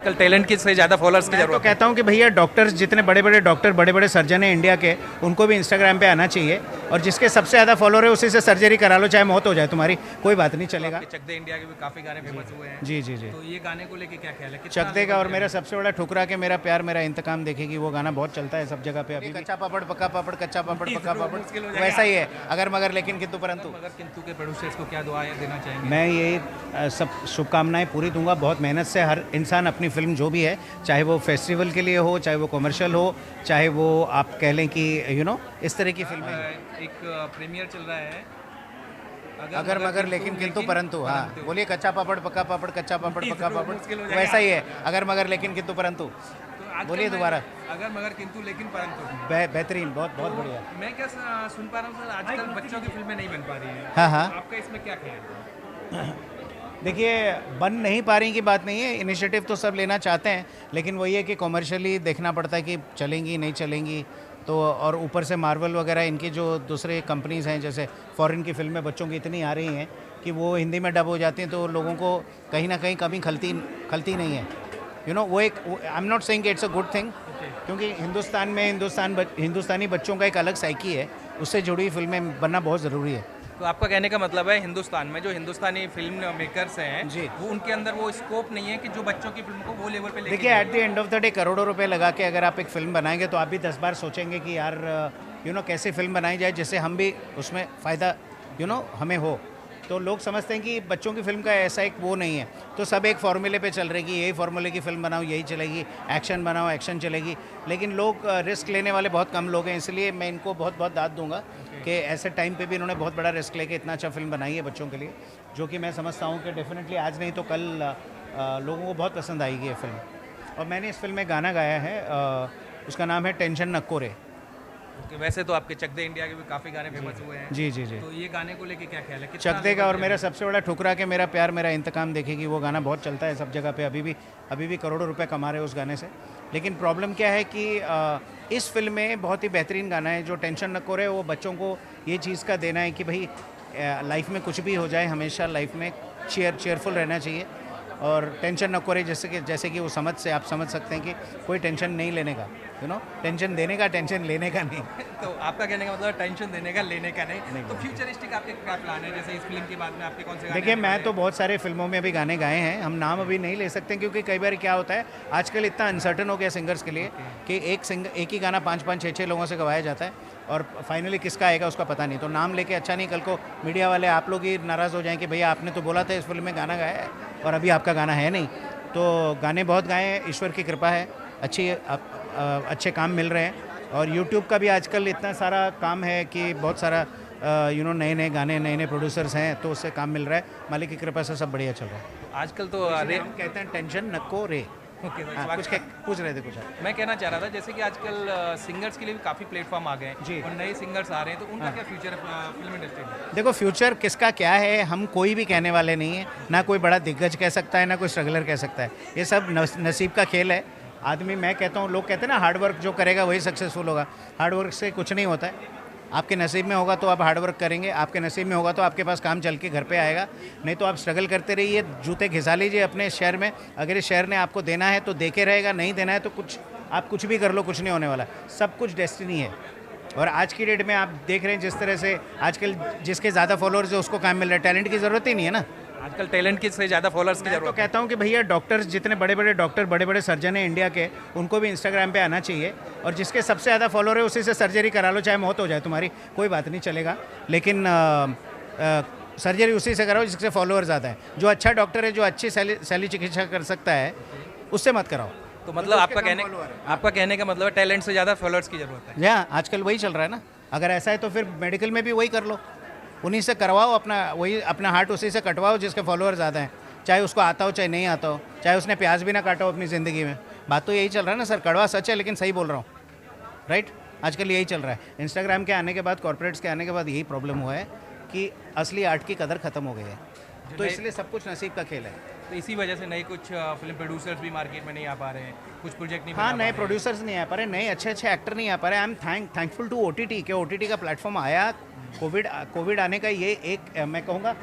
कल टैलेंट की से ज़्यादा फॉलोअर्स की मैं तो जरूरत है। कहता हूँ कि भैया डॉक्टर्स जितने बड़े बड़े डॉक्टर बड़े बड़े सर्जन हैं इंडिया के, उनको भी इंस्टाग्राम पे आना चाहिए, और जिसके सबसे ज़्यादा फॉलोअर है उसी से सर्जरी करा लो, चाहे मौत हो जाए तुम्हारी, कोई बात नहीं चलेगा। आपके चक दे इंडिया के भी काफ़ी गाने फेमस हुए हैं। जी जी जी। तो ये गाने को लेके क्या ख्याल है? चक देगा और मेरा सबसे बड़ा ठुकरा के मेरा प्यार मेरा इंतकाम देखेगी, वो गाना बहुत चलता है सब जगह पे अभी। कच्चा पापड़ पक्का पापड़, कच्चा पापड़ पक्का पापड़, वैसा ही है, अगर मगर लेकिन किंतु परंतु। अगर किंतु के प्रोड्यूसर्स को क्या दुआ देना चाहेंगे? मैं ये सब शुभकामनाएं पूरी दूंगा। बहुत मेहनत से हर इंसान अपनी फिल्म जो भी है, चाहे वो फेस्टिवल के लिए हो, चाहे वो कमर्शियल हो, चाहे वो आप कह लें कि इस तरह की फिल्में। एक प्रीमियर चल रहा है अगर मगर लेकिन किंतु परंतु। हाँ बोलिए, कच्चा पापड़ पक्का पापड़, कच्चा पापड़ पक्का पापड़, वैसा ही है, अगर मगर लेकिन किंतु परंतु। बोलिए दोबारा। अगर मगर किंतु लेकिन परंतु। बेहतरीन, बहुत बहुत बढ़िया। मैं क्या सुन पा रहा हूँ सर, आजकल बच्चों की फिल्में नहीं बन पा रही हैं। हाँ हाँ। आपका इसमें क्या ख्याल है? देखिए, बन नहीं पा रही की बात नहीं है, इनिशिएटिव तो सब लेना चाहते हैं, लेकिन वही है कि कॉमर्शियली देखना पड़ता है कि चलेंगी नहीं चलेंगी। तो और ऊपर से मार्वल वगैरह इनकी जो दूसरे कंपनीज़ हैं, जैसे फॉरेन की फिल्में बच्चों की इतनी आ रही हैं कि वो हिंदी में डब हो जाती हैं, तो लोगों को कहीं ना कहीं कमी खलती नहीं है। वो एक, I am not saying it's a good thing, क्योंकि हिंदुस्तान में हिंदुस्तानी बच्चों का एक अलग साइकी है, उससे जुड़ी फिल्में बनना बहुत ज़रूरी है। तो आपका कहने का मतलब है हिंदुस्तान में जो हिंदुस्तानी फिल्म मेकर्स हैं जी, वो उनके अंदर वो स्कोप नहीं है कि जो बच्चों की फिल्म को वो लेवल पे लेके देखिए, at the end of the day करोड़ों रुपए लगा के अगर आप एक फिल्म बनाएंगे तो आप भी 10 बार सोचेंगे कि यार कैसे फिल्म बनाई जाए जिससे हम भी उसमें फ़ायदा हमें हो। तो लोग समझते हैं कि बच्चों की फिल्म का ऐसा एक वो नहीं है, तो सब एक फार्मूले पे चल रही कि यही फार्मूले की फिल्म बनाओ यही चलेगी, एक्शन बनाओ एक्शन चलेगी। लेकिन लोग रिस्क लेने वाले बहुत कम लोग हैं, इसलिए मैं इनको बहुत बहुत दाद दूंगा कि ऐसे टाइम पे भी इन्होंने बहुत बड़ा रिस्क लेके इतना अच्छा फिल्म बनाई है बच्चों के लिए, जो कि मैं समझता हूँ कि डेफिनेटली आज नहीं तो कल लोगों को बहुत पसंद आएगी ये फिल्म। और मैंने इस फिल्म में गाना गाया है, उसका नाम है टेंशन नको रे। कि वैसे तो आपके चक दे इंडिया के भी काफ़ी गाने फेमस हुए हैं। जी जी जी। तो ये गाने को लेके क्या ख्याल है? चक देगा और मेरा सबसे बड़ा ठुकरा के मेरा प्यार मेरा इंतकाम देखेगी, वो गाना बहुत चलता है सब जगह पे अभी भी करोड़ों रुपए कमा रहे हैं उस गाने से। लेकिन प्रॉब्लम क्या है कि इस फिल्म में बहुत ही बेहतरीन गाना है, जो टेंशन नको रे, वो बच्चों को ये चीज़ का देना है कि भाई लाइफ में कुछ भी हो जाए, हमेशा लाइफ में चेयरफुल रहना चाहिए, और टेंशन नको रे, जैसे कि वो आप समझ सकते हैं कि कोई टेंशन नहीं लेने का, टेंशन देने का, टेंशन लेने का नहीं। तो आपका कहने का मतलब टेंशन देने का लेने का नहीं। तो फ्यूचरिस्टिक आपके क्या प्लान है, जैसे इस फिल्म के बाद में आपके कौन से गाने? देखिए, मैं तो बहुत सारे फिल्मों में अभी गाने गाए हैं, हम नाम अभी नहीं ले सकते क्योंकि कई बार क्या होता है आजकल इतना अनसर्टन हो गया सिंगर्स के लिए कि एक ही गाना 5-5, 6-6 लोगों से गवाया जाता है और फाइनली किसका आएगा उसका पता नहीं। तो नाम लेके अच्छा नहीं, कल को मीडिया वाले आप लोग ही नाराज़ हो जाएं कि भैया आपने तो बोला था इस फिल्म में गाना गाया है और अभी आपका गाना है नहीं। तो गाने बहुत गाए हैं, ईश्वर की कृपा है, अच्छे काम मिल रहे हैं, और यूट्यूब का भी आजकल इतना सारा काम है कि बहुत सारा नए गाने, नए प्रोड्यूसर्स हैं, तो उससे काम मिल रहा है, मालिक की कृपा से सब बढ़िया चल रहा है। आजकल तो हम कहते हैं टेंशन नको रे। ओके, कुछ पूछ रहे थे कुछ? मैं कहना चाह रहा था जैसे कि आजकल सिंगर्स के लिए भी काफ़ी प्लेटफॉर्म आ गए हैं जी, और नए सिंगर्स आ रहे हैं, तो उनका क्या फ्यूचर है फिल्म इंडस्ट्री में? देखो, फ्यूचर किसका क्या है हम कोई भी कहने वाले नहीं है, ना कोई बड़ा दिग्गज कह सकता है, ना कोई स्ट्रगलर कह सकता है, ये सब नसीब का खेल है। आदमी, मैं कहता हूँ, लोग कहते हैं ना हार्डवर्क जो करेगा वही सक्सेसफुल होगा। हार्डवर्क से कुछ नहीं होता है, आपके नसीब में होगा तो आप हार्डवर्क करेंगे, आपके नसीब में होगा तो आपके पास काम चल के घर पे आएगा, नहीं तो आप स्ट्रगल करते रहिए, जूते घिसा लीजिए अपने शहर में। अगर इस शहर ने आपको देना है तो देके रहेगा, नहीं देना है तो आप कुछ भी कर लो, कुछ नहीं होने वाला, सब कुछ डेस्टिनी है। और आज की डेट में आप देख रहे हैं जिस तरह से आजकल जिसके ज़्यादा फॉलोअर्स है उसको काम मिल रहा है, टैलेंट की ज़रूरत ही नहीं है ना। आजकल टैलेंट की से ज़्यादा फॉलोअर्स की मैं तो जरूरत है। कहता हूँ कि भैया डॉक्टर्स जितने बड़े बड़े डॉक्टर बड़े बड़े सर्जन हैं इंडिया के, उनको भी इंस्टाग्राम पे आना चाहिए, और जिसके सबसे ज़्यादा फॉलोअर है उसी से सर्जरी करा लो, चाहे मौत हो जाए तुम्हारी, कोई बात नहीं चलेगा। लेकिन सर्जरी उसी से कराओ जिसके फॉलोअर ज़्यादा है। जो अच्छा डॉक्टर है, जो अच्छी शैली चिकित्सा कर सकता है, उससे मत कराओ। तो मतलब आपका कहने का मतलब है टैलेंट से ज़्यादा फॉलोअर्स की जरूरत है। हाँ, आजकल वही चल रहा है ना। अगर ऐसा है तो फिर मेडिकल में भी वही कर लो, उन्हीं से करवाओ, अपना हार्ट उसी से कटवाओ जिसके फॉलोअर ज़्यादा हैं, चाहे उसको आता हो चाहे नहीं आता हो, चाहे उसने प्याज भी ना काटा हो अपनी ज़िंदगी में। बात तो यही चल रहा है ना सर, कड़वा सच है लेकिन सही बोल रहा हूँ, राइट? आजकल यही चल रहा है। इंस्टाग्राम के आने के बाद, कॉर्पोरेट्स के आने के बाद यही प्रॉब्लम हुआ है कि असली आर्ट की कदर ख़त्म हो गई है, तो इसलिए सब कुछ नसीब का खेल है। तो इसी वजह से नए कुछ फिल्म प्रोड्यूसर्स भी मार्केट में नहीं आ पा रहे हैं, कुछ प्रोजेक्ट नहीं हाँ, बना पा नए रहे हैं। प्रोड्यूसर्स नहीं आ पा रहे, नए अच्छे एक्टर नहीं आ पा रहे। I am thankful to OTT के OTT का प्लेटफॉर्म आया। कोविड आने का ये एक, मैं कहूँगा,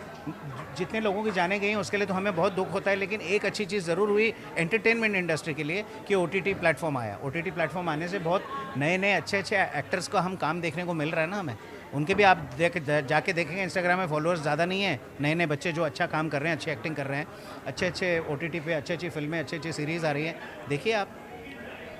जितने लोगों की जाने गई हैं उसके लिए तो हमें बहुत दुख होता है, लेकिन एक अच्छी चीज़ ज़रूर हुई एंटरटेनमेंट इंडस्ट्री के लिए कि OTT प्लेटफॉर्म आया। OTT प्लेटफॉर्म आने से बहुत नए नए अच्छे अच्छे एक्टर्स का हम काम देखने को मिल रहा है ना हमें। उनके भी आप जाके देखेंगे इंस्टाग्राम में फॉलोअर्स ज़्यादा नहीं है, नए नए बच्चे जो अच्छा काम कर रहे हैं, अच्छी एक्टिंग कर रहे हैं, अच्छे अच्छे OTT पे अच्छी अच्छी फिल्में, अच्छी अच्छी सीरीज़ आ रही हैं, देखिए आप।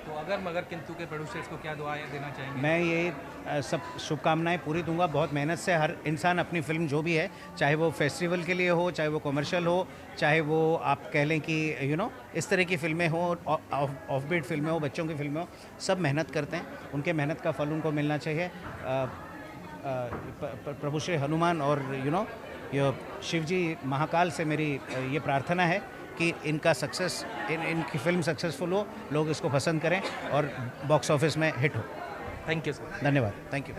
तो अगर मगर किंतु के प्रोड्यूसर्स को क्या दुआ देना चाहेंगे? मैं ये सब शुभकामनाएं पूरी दूंगा। बहुत मेहनत से हर इंसान अपनी फिल्म जो भी है, चाहे वो फेस्टिवल के लिए हो, चाहे वो कमर्शियल हो, चाहे वो आप कह लें कि इस तरह की फिल्में हो, ऑफ बीट फिल्में हो, बच्चों की फिल्में हो, सब मेहनत करते हैं, उनके मेहनत का फल उनको मिलना चाहिए। प्रभु श्री हनुमान और ये शिव जी महाकाल से मेरी ये प्रार्थना है कि इनका सक्सेस, इनकी फिल्म सक्सेसफुल हो, लोग इसको पसंद करें और बॉक्स ऑफिस में हिट हो। Thank you sir. धन्यवाद, थैंक यू।